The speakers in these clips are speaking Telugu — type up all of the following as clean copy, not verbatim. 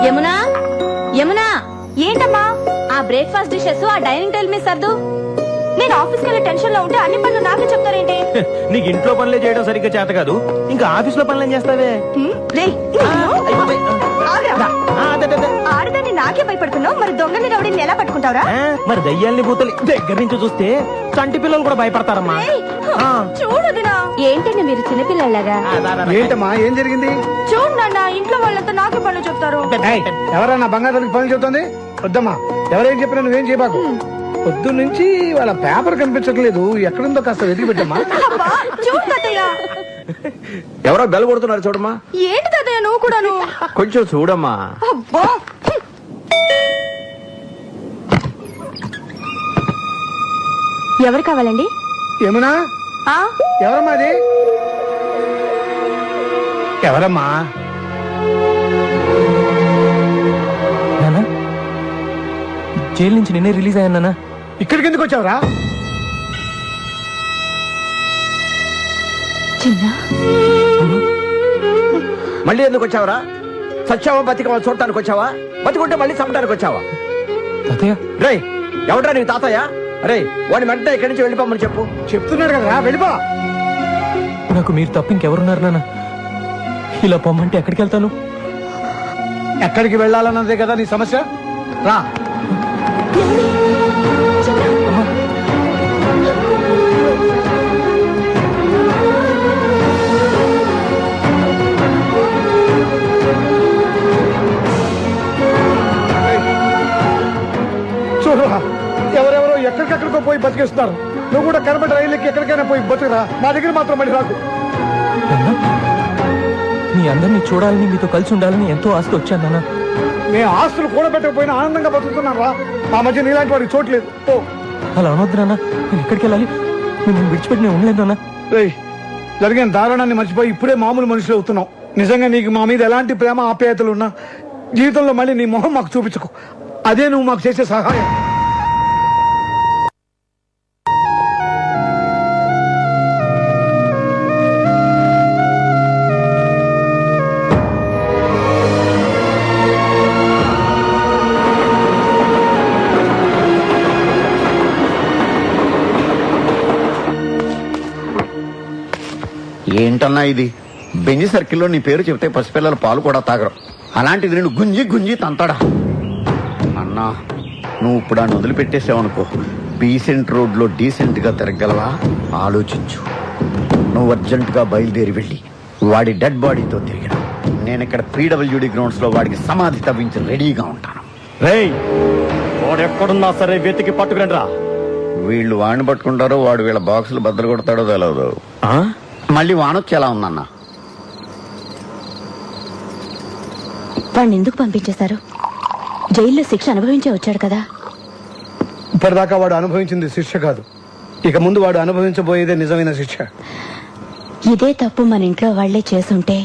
యమునా యమునా, ఏంటమ్మా ఆ బ్రేక్ఫాస్ట్ డిషెస్ ఆ డైనింగ్ టేబుల్ మీద సర్దు. నేను ఆఫీస్కి వెళ్ళే టెన్షన్ లో ఉంటే అన్ని పనులు నాకే చెప్తారేంటి? నీకు ఇంట్లో పనులే చేయడం సరిగ్గా చేత కాదు, ఇంకా ఆఫీస్ లో పనులు ఏం చేస్తావే? ఆడదాన్ని నాకే భయపడుతున్నావు, మరి దొంగని రౌడీని ఎలా పట్టుకుంటావురా? మరి దయ్యాల్ని భూతల్ని దగ్గర నుంచి చూస్తే చంటి పిల్లలు కూడా భయపడతారమ్మా. చూడదునా, ఏంటండి మీరు చిన్నపిల్లలాగా? ఏంటమ్మా, ఏం జరిగింది? చూడు నాన్న, ఇంట్లో వాళ్ళంతా నాకే పనులు చెప్తారు. ఎవరన్నా బంగారానికి పనులు చెబుతుంది? వద్దమ్మా, ఎవరేం చెప్పినా నువ్వేం చేయబాకు. పొద్దు నుంచి వాళ్ళ పేపర్ కనిపించట్లేదు, ఎక్కడుందో కాస్త వెతికి పెట్టమ్మా. చూడు తాతయ్య, ఎవరో బెల్ కొడుతున్నారు చూడమ్మా. ఏంటి తాతయ్య నువ్వు కూడాను? కొంచెం చూడమ్మా. అబ్బా, ఎవరు కావాలండి? ఏమన్నా ఎవరమ్మా అది? ఎవరమ్మా? జైలు నుంచి నిన్నే రిలీజ్ అయ్యానా? ఇక్కడికి ఎందుకు వచ్చావురా? మళ్ళీ ఎందుకు వచ్చావరా? సచ్చావా బతికవా చూడటానికి వచ్చావా? బతికుంటే మళ్ళీ చంపడానికి వచ్చావా? రే, ఎవడ్రా నీ తాతయ్య? రే, వాడిని వెంటనే ఇక్కడి నుంచి వెళ్ళిపోమని చెప్పు. చెప్తున్నాడు కదరా, వెళ్ళిపో. నాకు మీరు తప్ప ఇంకెవరున్నారు నాన్న? ఇలా పొమ్మంటే ఎక్కడికి వెళ్తాను? ఎక్కడికి వెళ్ళాలన్నదే కదా నీ సమస్య. రా. చూడరా, ఎవరెవరో ఎక్కడికెక్కడికో పోయి బతికేస్తున్నారు. నువ్వు కూడా కనబడి రైలుకి ఎక్కడికైనా పోయి బతుకురా, మా దగ్గర మాత్రం మళ్ళీ రాకు. మీ అందరినీ చూడాలని, మీతో కలిసి ఉండాలని ఎంతో ఆస్తి వచ్చాను నాన్న. నేను ఆస్తులు కూడబెట్టకపోయినా ఆనందంగా బతుకుతున్నాను రా. మా మధ్య నీలాంటి వాడికి చోట్లేదు. అలా అనొద్దు నాన్న, నేను ఎక్కడికి వెళ్ళాలి? మిమ్మల్ని విడిచిపెట్టి నేను ఉండలేదు నాన్న. జరిగిన దారుణాన్ని మర్చిపోయి ఇప్పుడే మామూలు మనుషులు అవుతున్నావు. నిజంగా నీకు మా మీద ఎలాంటి ప్రేమ ఆప్యాయతలు ఉన్నా జీవితంలో మళ్ళీ నీ మొహం మాకు చూపించుకో. అదే నువ్వు మాకు చేసే సహాయం. ఏంటన్నా ఇది? బెంజి సర్కిల్లో నీ పేరు చెప్తే పసిపిల్లల పాలు కూడా తాగరు. అలాంటిది నేను గుంజి గుంజి తంతాడా? అన్నా, నువ్వు ఇప్పుడు ఆయన వదిలిపెట్టేసావనుకో, డీసెంట్ రోడ్లో డీసెంట్ గా తిరగలవా? ఆలోచించు. నువ్వు అర్జెంట్ గా బయలుదేరి వెళ్ళి వాడి డెడ్ బాడీతో తిరిగిన నేను ఇక్కడ పీడబ్ల్యూడి గ్రౌండ్స్ లో వాడికి సమాధి తవ్వించి రెడీగా ఉంటాను. వాడెక్కడున్నా సరే వెతికి పట్టుకురండి రా. వీళ్ళు వాడిని పట్టుకుంటారో వాడు వీళ్ళ బాక్సులు బద్దలు కొడతాడో తెలియదు. మళ్ళీ వానొచ్చి ఎలా ఉందన్నా? వాడిని ఎందుకు పంపించేశారు? జైల్లో శిక్ష అనుభవించే వచ్చాడు కదా. ఇప్పటిదాకా వాడు అనుభవించింది శిక్ష కాదు, ఇక ముందు వాడు అనుభవించబోయేదే నిజమైన శిక్ష. ఇదే తప్పు మన ఇంట్లో వాళ్లే చేసుంటే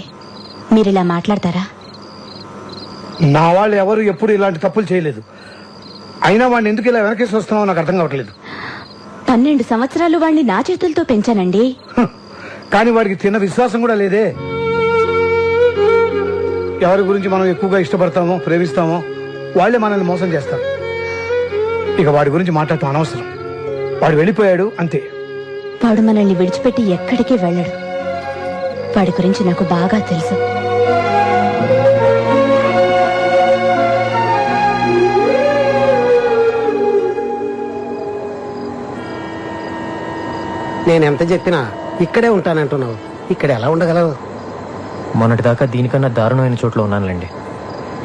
మీరిలా మాట్లాడతారా? నా వాళ్ళు ఎవరు ఎప్పుడు ఇలాంటి తప్పులు చేయలేదు. అయినా వాడిని ఎందుకు ఇలా వెనకేసి వస్తున్నావో నాకు అర్థం కావట్లేదు. 12 సంవత్సరాలు వాడిని నా చేతులతో పెంచానండి. కానీ వాడికి చిన్న విశ్వాసం కూడా లేదే. ఎవరి గురించి మనం ఎక్కువగా ఇష్టపడతామో ప్రేమిస్తామో వాళ్లే మనల్ని మోసం చేస్తారు. ఇక వాడి గురించి మాట్లాడటం అనవసరం. వాడు వెళ్ళిపోయాడు అంతే. వాడు మనల్ని విడిచిపెట్టి ఎక్కడికి వెళ్ళడు. వాడి గురించి నాకు బాగా తెలుసు. నేనెంత చెప్పినా ఇక్కడే ఉంటానంటున్నావు. ఇక్కడ ఎలా ఉండగలవు? మొన్నటిదాకా దీనికన్నా దారుణమైన చోట్ల ఉన్నానులేండి.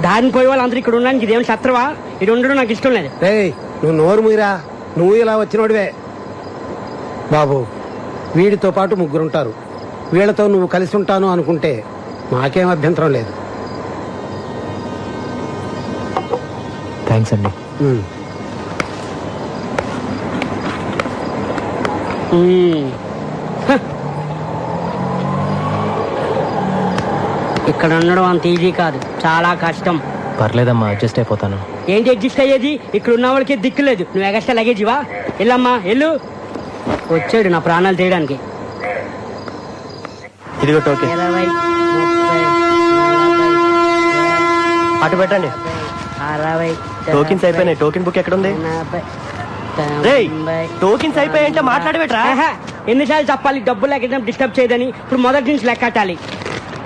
దారిని పోయే వాళ్ళందరూ ఇక్కడ ఉండడానికి ఇదేం శత్రువా? ఇది ఉండడం నాకు ఇష్టం లేదు. నువ్వు నోరు మూయరా. నువ్వు ఇలా వచ్చినోడివే. బాబు, వీడితో పాటు 3 ఉంటారు. వీళ్లతో నువ్వు కలిసి ఉంటాను అనుకుంటే మాకేం అభ్యంతరం లేదు. థ్యాంక్స్ అండి. ఇక్కడ ఉండడం అంత ఈజీ కాదు, చాలా కష్టం. పర్లేదమ్మా, అడ్జస్ట్ అయిపోతాను. ఏంటి అడ్జస్ట్ అయ్యేది? ఇక్కడ ఉన్న వాళ్ళకి దిక్కు లేదు. నువ్వు ఎగస్ట్రా లగేజివా? వెళ్ళమ్మా వెళ్ళు. వచ్చాడు నా ప్రాణాలు తీయడానికి. ఇదిగో టోకెన్. 20, 30, 40, అటు పెట్టండి. 60 టోకెన్స్ అయిపోయినాయి. టోకెన్ బుక్ ఎక్కడ ఉంది? 80 రేయ్, టోకెన్స్ అయిపోయాయంటే మాట్లాడబెట్రా. ఆహా, ఎన్నిసార్లు చెప్పాలి డబ్బులు లేక డిస్టర్బ్ చేయదని. ఇప్పుడు మొదటి నుంచి లెక్కటాలి.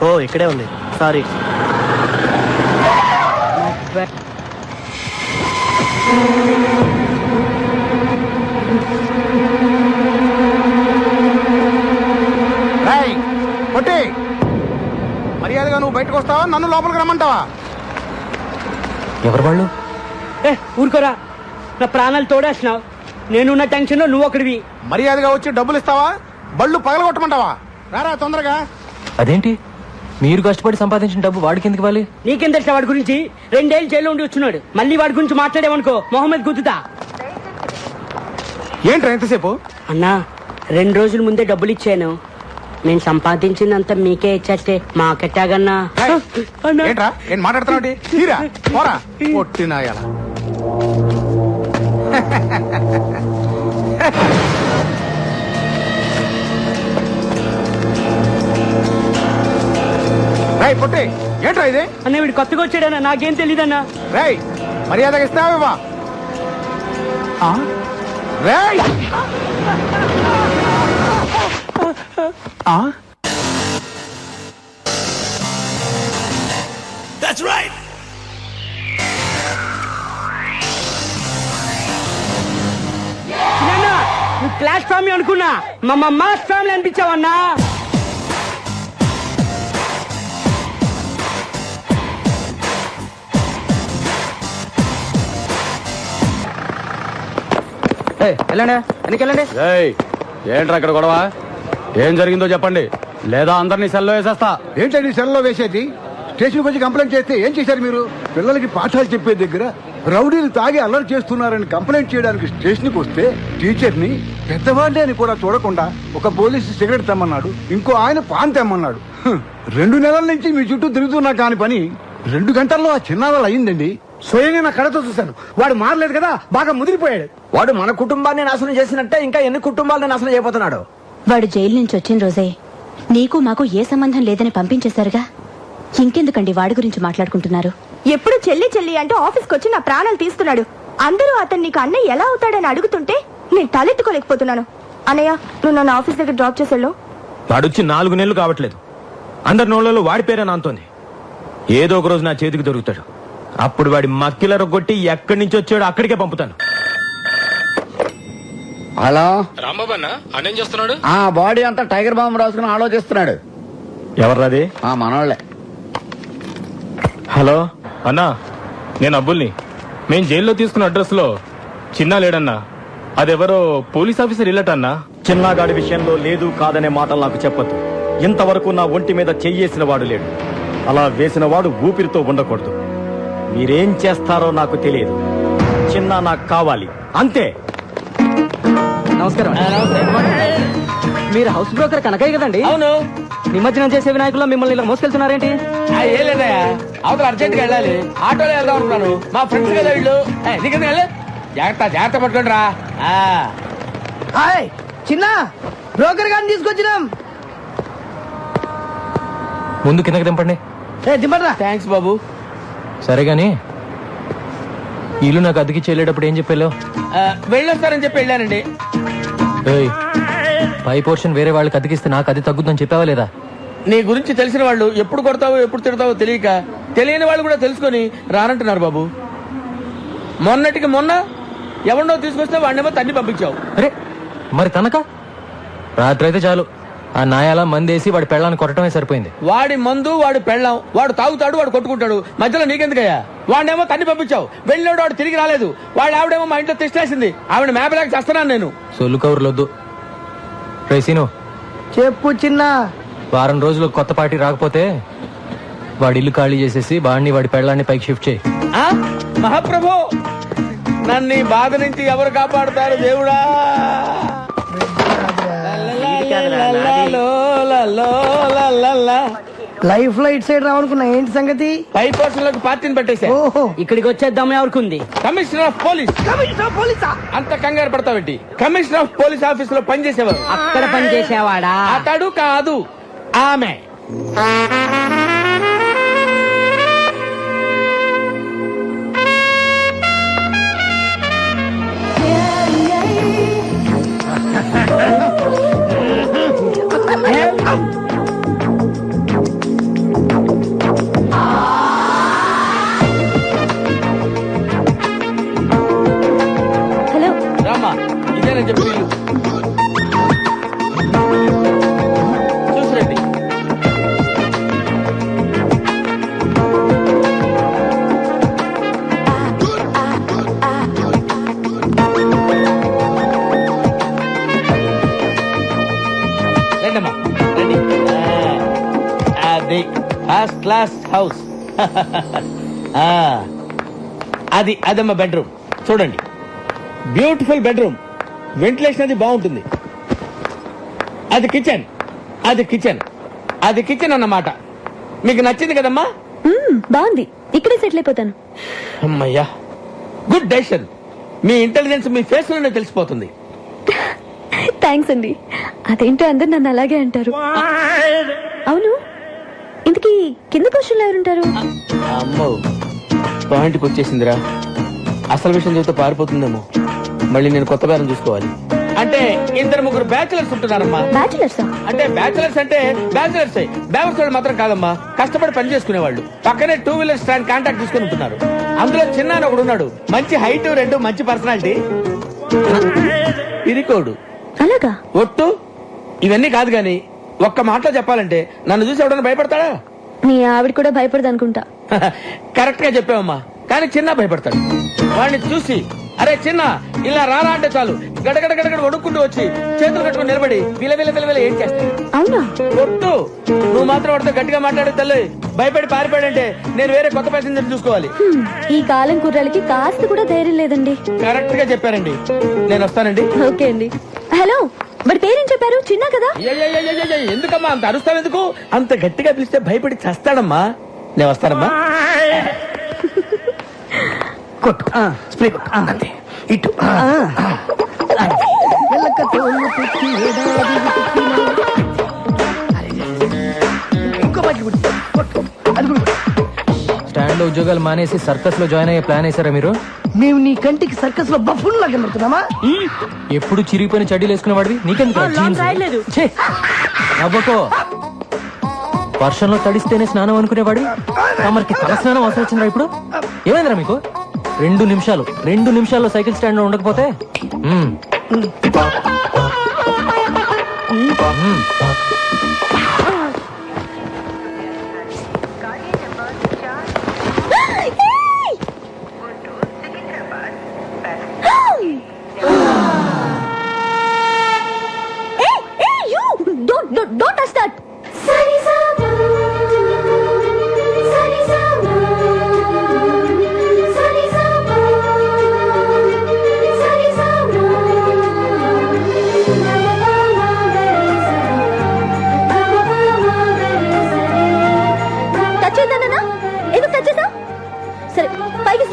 ఓ ఇక్కడే ఉంది, సారీ. పొట్టి మర్యాదగా నువ్వు బయటకు వస్తావా, నన్ను లోపలికి రమ్మంటావా? ఎవరు వాళ్ళు? ఊరుకోరా, నా ప్రాణాలు తోడేస్తున్నావు. నేనున్న టెన్షన్ లో నువ్వు ఒకడివి. మర్యాదగా వచ్చి డబ్బులు ఇస్తావా, బళ్ళు పగలగొట్టమంటావా? రారా తొందరగా. అదేంటి, మీరు కష్టపడి సంపాదించిన డబ్బు వాడికి ఎందుకు ఇవ్వాలి? నీకేం తెలుసా వాడి గురించి? 2 ఏళ్ళు జైల్లో ఉండి వచ్చున్నాడు. మళ్ళీ వాడి గురించి మాట్లాడేవనుకో మొహమ్మద్ గుద్దుతా. ఏంట్రా ఎంతసేపు? అన్నా, 2 రోజుల ముందే డబ్బులు ఇచ్చాను. నేను సంపాదించిందంతా మీకే ఇచ్చేస్తే మాకెట్టాగన్నా. ఏంట్రా ఏం మాట్లాడుతున్నావు? తీరా పోరా పొట్టినాయాల. రై పొట్టి, ఏంట్రా ఇది? అన్న వీడు కొత్తగా వచ్చాడన్నా, నాకేం తెలీదన్నా. రై మర్యాదగా ఇస్తావా? రేయ్ నాన్న, నువ్వు క్లాస్ ఫ్యామిలీ అనుకున్నా, మా మాస్ ఫ్యామిలీ అనిపించావన్నా. ఏంట్రా అక్కడ గొడవ? ఏం జరిగిందో చెప్పండి, లేదా అందరినీ సెల్లో వేసేస్తా. ఏంటండి సెల్లో వేసేది? స్టేషన్కి వచ్చి కంప్లైంట్ చేస్తే ఏం చేశారు మీరు? పిల్లలకి పాఠాలు చెప్పే దగ్గర రౌడీలు తాగి అల్లరి చేస్తున్నారని కంప్లైంట్ చేయడానికి స్టేషన్కి వస్తే టీచర్ని పెద్దవాళ్ళే అని కూడా చూడకుండా ఒక పోలీసు సిగరెట్ తెమ్మన్నాడు, ఇంకో ఆయన పాన్ తెమ్మన్నాడు. 2 నెలల నుంచి మీ చుట్టూ తిరుగుతున్నా కాని పని 2 గంటల్లో ఆ చిన్నాళ్ళు అయిందండి. స్వయంగా నా కళతో చూశాను. వాడు మారలేదు కదా, బాగా ముదిరిపోయాడు. వాడు మన కుటుంబాన్ని నాశనం చేసినట్టే ఇంకా ఎన్ని కుటుంబాలను నాశనం చేయబోతున్నాడు. వాడు జైలు నుంచి వచ్చిన రోజే నీకు మాకు ఏ సంబంధం లేదని పంపించేశారుగా. ఇంకెందుకండి వాడి గురించి మాట్లాడుకుంటున్నారు? ఎప్పుడు చెల్లి చెల్లి అంటూ ఆఫీస్కి వచ్చి నా ప్రాణాలు తీస్తున్నాడు. అందరూ అతను నీకు అన్నయ్య ఎలా అవుతాడని అడుగుతుంటే నేను తలెత్తుకోలేకపోతున్నాను. అన్నయ్య, నువ్వు నన్ను ఆఫీస్ దగ్గర డ్రాప్ చేసేళ్ళు. వాడొచ్చి 4 నెలలు కావట్లేదు. అందరి నోళ్ళలో వాడి పేరే నాంతోంది. ఏదో ఒక రోజు నా చేతికి దొరుకుతాడు. అప్పుడు వాడి మక్కిల రొగ్గొట్టి ఎక్కడి నుంచి వచ్చాడో అక్కడికే పంపుతాను. హలో రాంబాబు అన్న, అన్నేం చేస్తున్నాడు? ఆ బాడీ అంతా టైగర్ బాంబు రాసుకుని ఆలోచిస్తున్నాడు. ఎవర్రాది? మనోళ్లే. హలో అన్నా, నేను అబ్బుల్ని. మేం జైల్లో తీసుకున్న అడ్రస్ లో చిన్న లేడన్నా. అదెవరో పోలీస్ ఆఫీసర్ ఇల్లట అన్నా. చిన్నగాడి విషయంలో లేదు కాదనే మాటలు నాకు చెప్పొద్దు. ఇంతవరకు నా ఒంటి మీద చెయ్యేసిన వాడు లేడు. అలా వేసిన వాడు ఊపిరితో ఉండకూడదు. మీరేం చేస్తారో నాకు తెలియదు. చిన్న నాకు కావాలి, అంతే. నమస్కారం. మీరు హౌస్ బ్రోకర్ కనకయ్య కదండి? అవును. నిమజ్జనం చేసే వినాయకుల్లో మిమ్మల్ని ఇలా మోసుకెళ్తున్నారేంటి? ఏం లేదయ్యా, అవతల అర్జెంట్ గా వెళ్ళాలి. ఆటోలో వెళ్దాం అనుకున్నాను. మా ఫ్రెండ్స్ కదా వీళ్ళు. నీకెందుకు వెళ్ళి జాగ్రత్త పట్టుకోండి రా. చిన్న బ్రోకర్ గారిని తీసుకొచ్చినాం. ముందు కిందకి దింపండి. దింపరా. థ్యాంక్స్ బాబు. సరే గాని ఇల్లు నాకు అద్దెకి చెల్లేటప్పుడు ఏం చెప్పాలో? వెళ్ళొస్తారని చెప్పి వెళ్ళానండి. పై పోర్షన్ వేరే వాళ్ళకి అద్దెకిస్తే నాకు అది తగ్గుద్దని చెప్పావా లేదా? నీ గురించి తెలిసిన వాళ్ళు ఎప్పుడు కొడతావో ఎప్పుడు తిడతావో తెలియక తెలియని వాళ్ళు కూడా తెలుసుకొని రానంటున్నారు బాబు. మొన్నటికి మొన్న ఎవరినో తీసుకొస్తే వాడినేమో తన్ని పంపించావు. అరే మరి తనక రాత్రి అయితే చాలు, ఆ నాయాల మందేసి వాడి పెళ్ళాన్ని కొట్టడమే సరిపోయింది. వాడి మందు, వాడు పెళ్ళాం, వాడు తాగుతాడు, వాడు కొట్టుకుంటాడు. మధ్యలో నీకెందుకయ్యా? వాడినేమో తన్ని పంపించావు. వెళ్ళినాడు, వాడు తిరిగి రాలేదు. వాడు ఆవిడేమో మా ఇంట్లో తెచ్చేసింది. ఆవిడ మేపలేక చేస్తున్నాను నేను. సొల్లు కవర్లొద్దు. రేసీను చెప్పు చిన్న. వారం రోజులు కొత్త పార్టీ రాకపోతే వాడి ఇల్లు ఖాళీ చేసేసి వాడిని వాడి పెళ్ళాన్ని పైకి షిఫ్ట్ చేయి. మహాప్రభు, నన్ను ఈ బాధ నుంచి ఎవరు కాపాడుతారు దేవుడా? లైఫ్ లో ఇటు సైడ్ రావనుకున్నా, ఏంటి సంగతి? పై పోర్షన్ లోకి పార్టీని పెట్టేశా. ఓహో, ఇక్కడికి వచ్చేద్దాం ఎవరుకుంది? Commissioner of police. Commissioner of పోలీసా? అంత కంగారు పడతావేంటి? కమిషనర్ ఆఫ్ పోలీస్ ఆఫీస్ లో పనిచేసేవారు. అక్కడ పని చేసేవాడా? అతడు కాదు, ఆమె. First class house. అదమ్మా బెడ్రూమ్. చూడండి, బ్యూటిఫుల్ బెడ్రూమ్. వెంటిలేషన్ అది బాగుంటుంది. అది కిచెన్, అది కిచెన్, అది కిచెన్ అన్నమాట. మీకు నచ్చింది కదమ్మా? బాగుంది, ఇక్కడే సెటిల్ అయిపోతాను. అమ్మయ్యా, గుడ్ డెసిషన్. మీ ఇంటెలిజెన్స్ మీ ఫేస్ లోనే తెలిసిపోతుంది. థ్యాంక్స్ అండి. అదేంటో అందరు నన్ను అలాగే అంటారు. అవును, ఇంతకీ కింద క్వశ్చన్లు ఎవరుంటారు? అమ్మో, పాయింట్కి వచ్చేసిందిరా. అసలు విషయం చెబితే పారిపోతుందేమో. మళ్ళీ నేను కొత్త బేరం చూసుకోవాలి. అంటే 2-3 బ్యాచులర్స్ ఉంటున్నారమ్మా. బ్యాచులర్సా? అంటే బ్యాచులర్స్ బ్యావర్స్ వాళ్ళు మాత్రం కాదమ్మా, కష్టపడి పని చేసుకునే వాళ్ళు. పక్కనే 2 వీలర్ స్టాండ్ కాంటాక్ట్ తీసుకుని ఉంటున్నారు. అందులో చిన్న ఒకడు ఉన్నాడు, మంచి హైట్, 2 మంచి పర్సనాలిటీ, ఇరికోడు. అలాగా? ఒట్టు. ఇవన్నీ కాదు గాని ఒక్క మాటలో చెప్పాలంటే నన్ను చూసి ఎవడన్నా భయపడతాడా? మీ ఆవిడ కూడా భయపడదు అనుకుంటా. కరెక్ట్ గా చెప్పావమ్మా. కానీ చిన్న భయపడతాడు. వాడిని చూసి అరే చిన్న ఇలా రారా అంటే చాలు గడగడ గడగడ వడుక్కుంటూ వచ్చి చేతులు కట్టుకుని నిలబడి విలవిల ఏం చేస్తాడు. అవునా? ఒట్టు. నువ్వు మాత్రం వాడితో గట్టిగా మాట్లాడే తల్లి. భయపడి పారిపోయాడంటే నేను వేరే కొత్త ప్యాసింజర్ చూసుకోవాలి. ఈ కాలం కుర్రాలకి కాస్త కూడా ధైర్యం లేదండి. కరెక్ట్ గా చెప్పారండి. నేను వస్తానండి. ఓకే అండి. హలో, మరి పేరేం చెప్పారు? చిన్న కదా? ఎందుకమ్మా అంత అరుస్తావు? ఎందుకు అంత గట్టిగా పిలిస్తే భయపడి చస్తాడమ్మా. నేను వస్తానమ్మా. కొట్టు, స్ప్రే కొట్టు. అంతే. ఇటు ఇంకో బాటి కొట్టు. అది కూడా స్టాండ్ లో ఉద్యోగాలు మానేసి సర్కస్ లో జాయిన్ అయ్యే ప్లాన్ వేసారా మీరు? మేము నీ కంటికి సర్కస్ లో బఫూన్ లాగా కనబడుతున్నామా? ఎప్పుడు చిరిగిపోయిన చడ్డీలు వేసుకునేవాడివి, నీకెందుకు? అవ్వకో. వర్షంలో తడిస్తేనే స్నానం అనుకునేవాడి తమరికి తల స్నానం అవసరం వచ్చిందా ఇప్పుడు? ఏమైందిరా మీకు? 2 నిమిషాల్లో సైకిల్ స్టాండ్ లో ఉండకపోతే Don't touch that. ఎందుకు టచ్ చేసావు? సరే, పైకి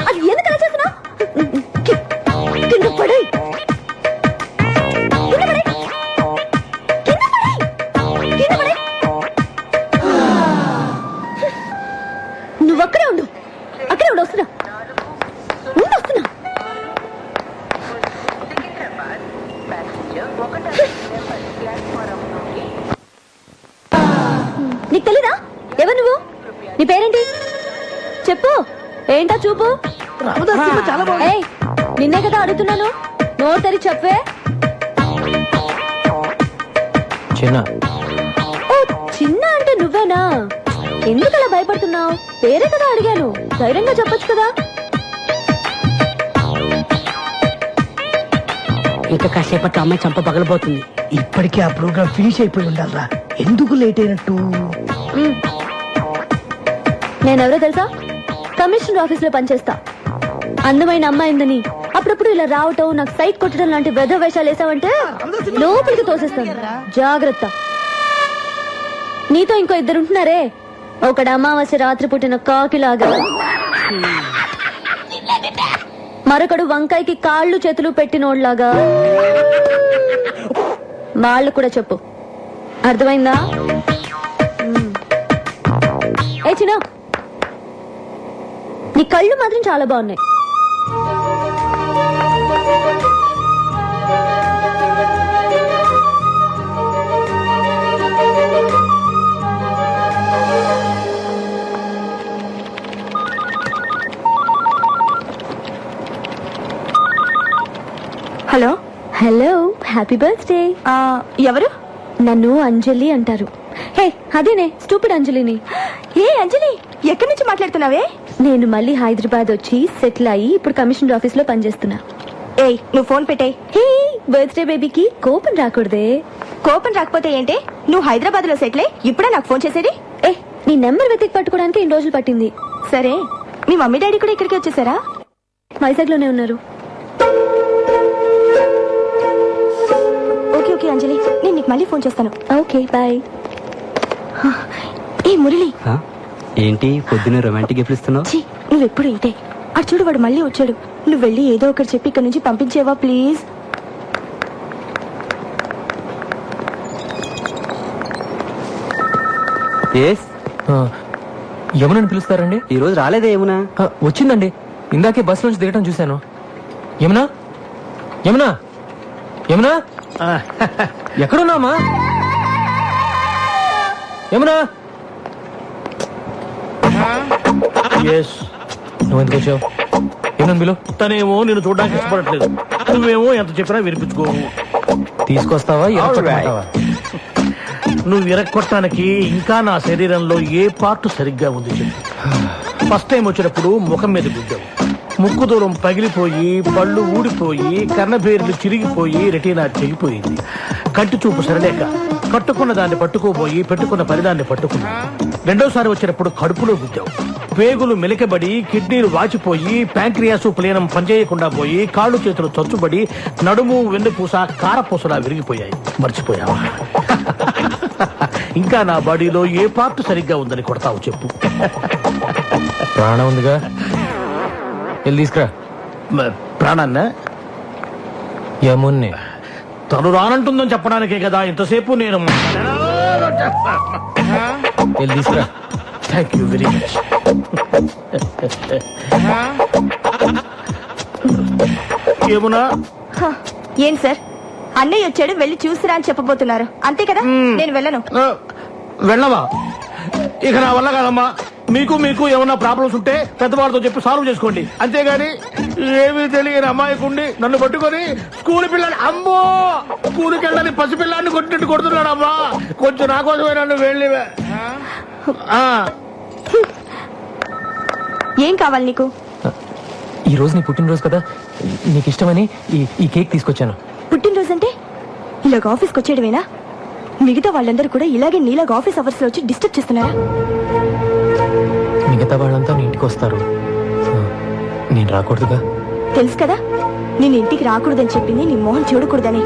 అది ఎందుకు అలా చేస్తున్నావు? కింద పడే నువ్వు అక్కడే ఉండు. వస్తున్నా. నీకు తెలీదా? ఎవరు నువ్వు? నీ పేరేంటి? చెప్పు. ఏంటా చూపు? ఏయ్, నిన్నే కదా అడుగుతున్నాను. నోరు తెరి చెప్పే. ఓ, చిన్న అంటే నువ్వేనా? ఎందుకలా భయపడుతున్నావు? పేరే కదా అడిగాను, ధైర్యంగా చెప్పొచ్చు కదా. ఇంకా కాసేపట్లో అమ్మాయి చంప పగలబోతుంది. ఇప్పటికే ఆ ప్రోగ్రామ్ ఫినిష్ అయిపోయి ఉండాలరా. ఎందుకు లేట్ అయినట్టు? నేనెవరో తెలుసా? కమిషనర్ ఆఫీస్ లో పనిచేస్తా. అందమైన అమ్మాయిందని అప్పుడప్పుడు ఇలా రావటం, నాకు సైట్ కొట్టడం లాంటి వెధ వేషాలు వేసావంటే లోపలికి తోసేస్తాను. జాగ్రత్త. నీతో ఇంకో 2 ఉంటున్నారే, ఒకడు అమావాస్య రాత్రి పుట్టిన కాకిలాగా, మరొకడు వంకాయకి కాళ్ళు చేతులు పెట్టినోడ్లాగా. వాళ్ళు కూడా చెప్పు, అర్థమైందా? ఏ చిన్న, నీ కళ్ళు మాత్రం చాలా బాగున్నాయి. హలో. Hello, happy birthday. ఎవరు? నన్ను అంజలి అంటారు. హే, అదేనే స్టూపిడ్ అంజలిని. ఏ అంజలి, ఎక్కడి నుంచి మాట్లాడుతున్నావే? నేను మళ్ళీ హైదరాబాద్ వచ్చి సెటిల్ అయ్యి ఇప్పుడు కమిషనర్ ఆఫీస్ లో పనిచేస్తున్నా. ఏయ్ నువ్వు ఫోన్ పెట్టేయ్. హే బర్త్డే బేబీకి కోపం రాకూడదే. కోపం రాకపోతే ఏంటే? నువ్వు హైదరాబాద్ లో సెటిల్ అయ్యి ఇప్పుడే నాకు ఫోన్ చేసేది? ఏ నీ నెంబర్ వెతికి పట్టుకోవడానికి ఇన్ని రోజులు పట్టింది. సరే మీ మమ్మీ డాడీ కూడా ఇక్కడికి వచ్చేసారా? వైజాగ్ లోనే ఉన్నారు. ఓకే ఓకే అంజలి, నేను నీకు మళ్ళీ ఫోన్ చేస్తాను. Okay bye. ఏ మురళి, ఏంటి పొద్దున్న రొమాంటిక్ గిఫ్ట్ ఇస్తున్నావు? ఛీ, నువ్వెప్పుడు ఇంతే. అటు చూడు, వాడు మళ్ళీ వచ్చాడు. నువ్వు వెళ్ళి ఏదో ఒకటి చెప్పి ఇక్కడ నుంచి పంపించేవా ప్లీజ్? యమునని పిలుస్తారండి? ఈ రోజు రాలేదే యమున. వచ్చిందండి, ఇందాకే బస్ నుంచి దిగటం చూశాను. యమునా యమునా యమునా ఎక్కడున్నామా? యమునా నువ్వు ఎందుకు వచ్చావు? ఏమన్నా తనేమో నేను చూడడానికి ఇష్టపడట్లేదు, నువ్వేమో ఎంత చెప్పినా వినిపించుకోవు. తీసుకొస్తావా? నువ్వు విరక్కొట్టడానికి ఇంకా నా శరీరంలో ఏ పార్ట్ సరిగ్గా ఉంది చెప్పు. ఫస్ట్ టైం వచ్చినప్పుడు ముఖం మీద గుద్దావు, ముక్కు దూరం పగిలిపోయి పళ్ళు ఊడిపోయి కర్ణభేరులు చిరిగిపోయి రెటీనా చెగిపోయింది. కంటి చూపు సరలేక కట్టుకున్న దాన్ని పట్టుకోబోయి పెట్టుకున్న పరిదాన్ని పట్టుకున్నా. రెండోసారి వచ్చినప్పుడు కడుపులో గుద్దావు, పేగులు మెలికబడి కిడ్నీలు వాచిపోయి ప్యాంక్రియాసు ప్లేనం పనిచేయకుండా పోయి కాళ్ళు చేతులు చచ్చుబడి నడుము వెన్నుపూస కారపూసలా విరిగిపోయాయి. మర్చిపోయావా? ఇంకా నా బాడీలో ఏ పార్ట్ సరిగ్గా ఉందని కొడతావు చెప్పు. ప్రాణం ఉందిగా, వెళ్ళి తీసుకురా. ప్రాణాన్న యమున్ని తను రానంటుందని చెప్పడానికే కదా ఇంతసేపు నేను. వెళ్ళి తీసుకురా. Thank you very much. ఏమునా? ఏం సార్, అన్నయ్య వచ్చాడు, వెళ్ళి చూసిరా అని చెప్పబోతున్నారు అంతే కదా? నేను వెళ్ళను. వెళ్ళవా? ఇక నా వల్ల కాదమ్మా. మీకు మీకు ఏమన్నా ప్రాబ్లమ్స్ ఉంటే పెద్దవాళ్ళతో చెప్పి సాల్వ్ చేసుకోండి, అంతేగాని ఏమీ తెలియని అమ్మాయికుండి నన్ను పట్టుకొని స్కూల్ పిల్లని, అమ్మో స్కూల్కి వెళ్ళని పసిపిల్లాన్ని కొట్టినట్టు కొడుతున్నాడు అమ్మా. కొంచెం నా కోసమే నన్ను వెళ్ళివే. ఏం కావాలి నీకు? ఈ రోజు నీ పుట్టినరోజు కదా, నీకు ఇష్టమని ఈ కేక్ తీసుకొచ్చాను. పుట్టినరోజు అంటే ఇలాగ ఆఫీస్కి వచ్చేయడమేనా? మిగతా వాళ్ళందరూ కూడా ఇలాగే నీలాగా ఆఫీస్ అవర్స్ లో వచ్చి డిస్టర్బ్ చేస్తున్నారా? మిగతా వాళ్ళంతా నీ ఇంటికి వస్తారు, నేను రాకూడదుగా? తెలుసు కదా, నేను ఇంటికి రాకూడదని చెప్పింది నీ మొహం చూడకూడదని.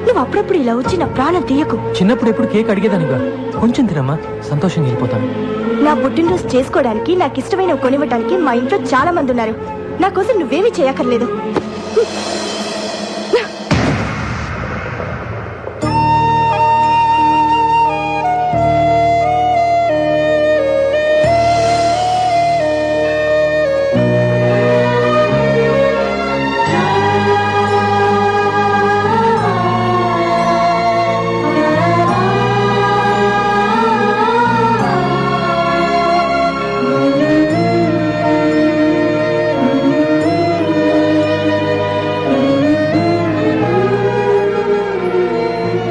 నువ్వు అప్పుడప్పుడు ఇలా వచ్చి నా ప్రాణం తీయకు. చిన్నప్పుడు ఎప్పుడు కేక్ అడిగేదానిగా, కొంచెం తినమ్మా, సంతోషంగా వెళ్ళిపోతాను. నా పుట్టినరోజు చేసుకోవడానికి, నాకు ఇష్టమైన కొనివ్వడానికి మా ఇంట్లో చాలా మంది ఉన్నారు. నా కోసం నువ్వేమీ చేయక్కర్లేదు.